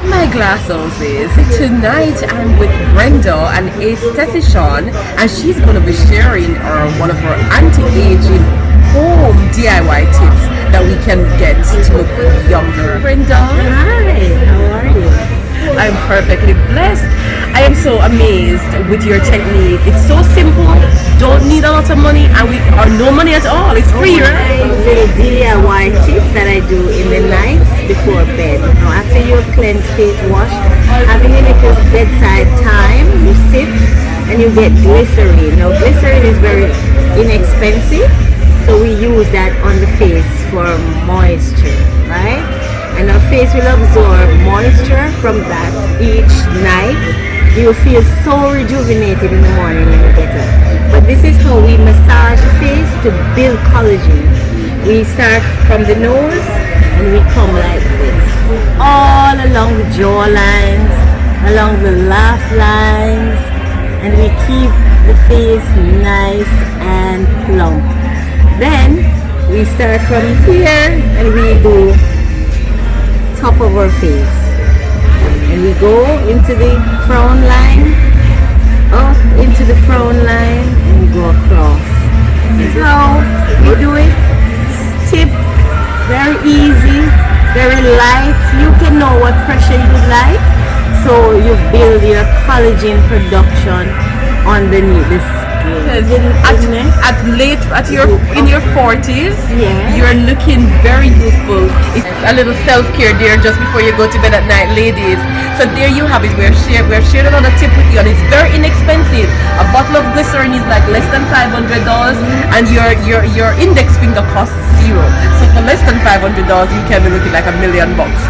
My glass houses. Tonight I'm with Bren-Dah, an esthetician, and she's going to be sharing one of her anti-aging home DIY tips that we can get to look younger. Bren-Dah, Hi, how are you? I'm perfectly blessed. I am so amazed with your technique. It's so simple, don't need a lot of money, and or no money at all. It's free, right? The DIY tip that I do in the night before bed. Now, after you have cleansed, face washed, having a little bedside time, you sit and you get glycerin. Now, glycerin is very inexpensive, so we use that on the face for moisture, right? And our face will absorb moisture from that each night. You will feel so rejuvenated in the morning when you get up. But this is how we massage the face to build collagen. We start from the nose and we come like this, all along the jaw lines, along the laugh lines, and we keep the face nice and plump. Then we start from here and we do top of our face, and we go into the frown line, up into the frown line, and we go across. This is how we do it. Tip, very easy, very light. You can know what pressure you like, so you build your collagen production underneath the skin. In your 40s, Yeah. you're looking very youthful. It's a little self-care there just before you go to bed at night, ladies. So there you have it. We're sharing another tip with you, and it's very inexpensive. A bottle of glycerin is like less than $500, and your index finger costs $0. So for less than $500, you can be looking like $1,000,000.